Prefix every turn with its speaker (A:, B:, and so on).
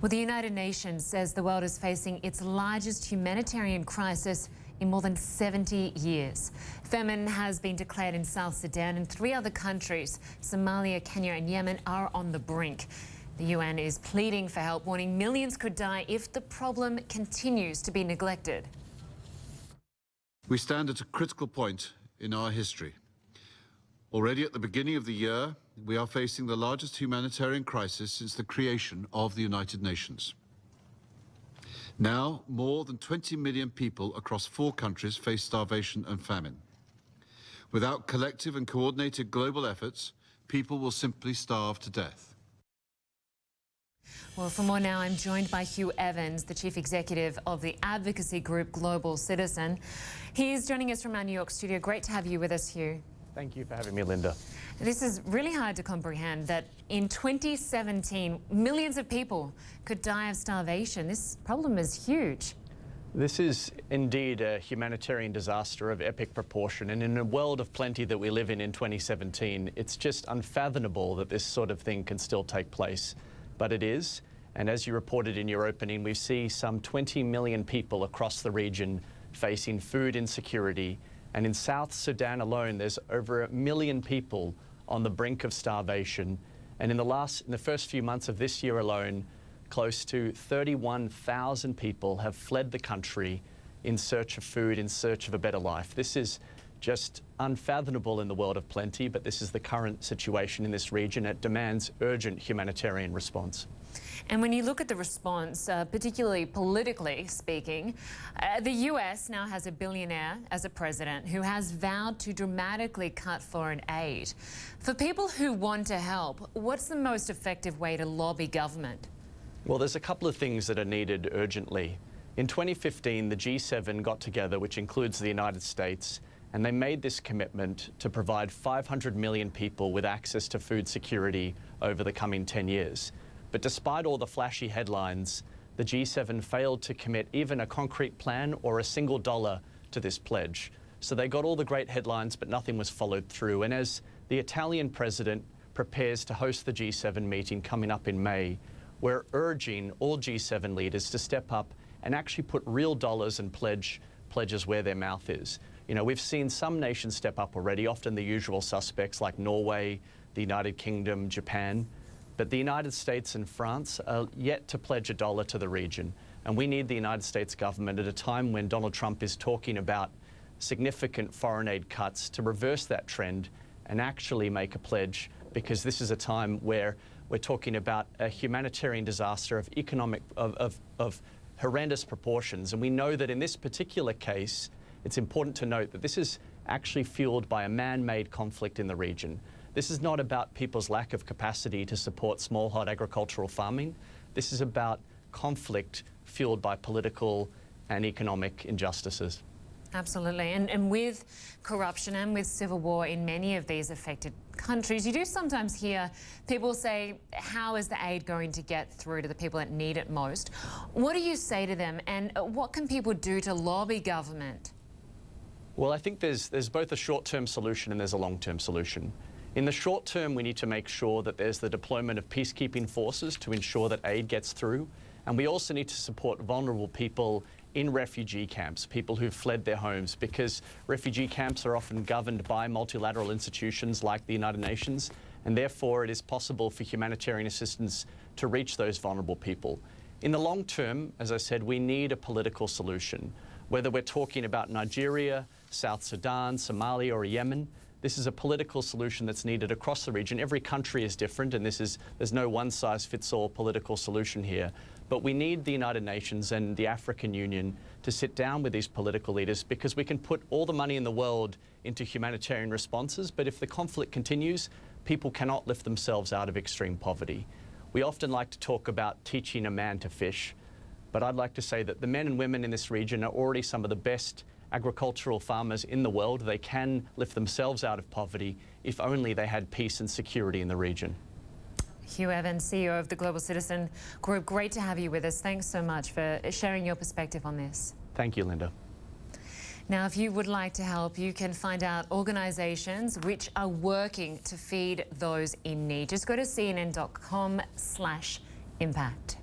A: Well, the United Nations says the world is facing its largest humanitarian crisis in more than 70 years. Famine has been declared in South Sudan, and 3 other countries, Somalia, Kenya and Yemen, are on the brink. The UN is pleading for help, warning millions could die if the problem continues to be neglected.
B: We stand at a critical point in our history. Already at the beginning of the year, we are facing the largest humanitarian crisis since the creation of the United Nations. Now, more than 20 million people across 4 countries face starvation and famine. Without collective and coordinated global efforts, people will simply starve to death.
A: Well, for more now, I'm joined by Hugh, the Chief Executive of the advocacy group Global Citizen. He's joining us from our New York studio. Great to have you with us, Hugh.
C: Thank you for having me, Linda.
A: This is really hard to comprehend that in 2017, millions of people could die of starvation. This problem is huge.
C: This is indeed a humanitarian disaster of epic proportion, and in a world of plenty that we live in 2017, it's just unfathomable that this sort of thing can still take place. But it is, and as you reported in your opening, we see some 20 million people across the region facing food insecurity. And in South Sudan alone, there's over 1 million people on the brink of starvation. And in the first few months of this year alone, close to 31,000 people have fled the country in search of food, in search of a better life. This is just unfathomable in the world of plenty, but this is the current situation in this region. It demands urgent humanitarian response.
A: And when you look at the response, particularly politically speaking, the US now has a billionaire as a president who has vowed to dramatically cut foreign aid. For people who want to help, what's the most effective way to lobby government?
C: Well, there's a couple of things that are needed urgently. In 2015, the G7 got together, which includes the United States, and they made this commitment to provide 500 million people with access to food security over the coming 10 years. But despite all the flashy headlines, the G7 failed to commit even a concrete plan or a single dollar to this pledge. So they got all the great headlines, but nothing was followed through. And as the Italian president prepares to host the G7 meeting coming up in May, we're urging all G7 leaders to step up and actually put real dollars and pledges where their mouth is. You know, we've seen some nations step up already, often the usual suspects like Norway, the United Kingdom, Japan. But the United States and France are yet to pledge $1 to the region. And we need the United States government at a time when Donald Trump is talking about significant foreign aid cuts to reverse that trend and actually make a pledge, because this is a time where we're talking about a humanitarian disaster of horrendous proportions. And we know that in this particular case, it's important to note that this is actually fueled by a man-made conflict in the region. This is not about people's lack of capacity to support smallholder agricultural farming. This is about conflict fueled by political and economic injustices.
A: Absolutely. And with corruption and with civil war in many of these affected countries, you do sometimes hear people say, how is the aid going to get through to the people that need it most? What do you say to them, and what can people do to lobby government?
C: Well, I think there's both a short-term solution and there's a long-term solution. In the short term, we need to make sure that there's the deployment of peacekeeping forces to ensure that aid gets through. And we also need to support vulnerable people in refugee camps, people who've fled their homes, because refugee camps are often governed by multilateral institutions like the United Nations, and therefore it is possible for humanitarian assistance to reach those vulnerable people. In the long term, as I said, we need a political solution. Whether we're talking about Nigeria, South Sudan, Somalia or Yemen, this is a political solution that's needed across the region. Every country is different, and there's no one-size-fits-all political solution here. But we need the United Nations and the African Union to sit down with these political leaders, because we can put all the money in the world into humanitarian responses, but if the conflict continues, people cannot lift themselves out of extreme poverty. We often like to talk about teaching a man to fish, but I'd like to say that the men and women in this region are already some of the best agricultural farmers in the world. They can lift themselves out of poverty if only they had peace and security in the region.
A: Hugh, CEO of the Global Citizen Group, great to have you with us. Thanks so much for sharing your perspective on this.
C: Thank you, Linda.
A: Now, if you would like to help, you can find out organisations which are working to feed those in need. Just go to cnn.com/impact.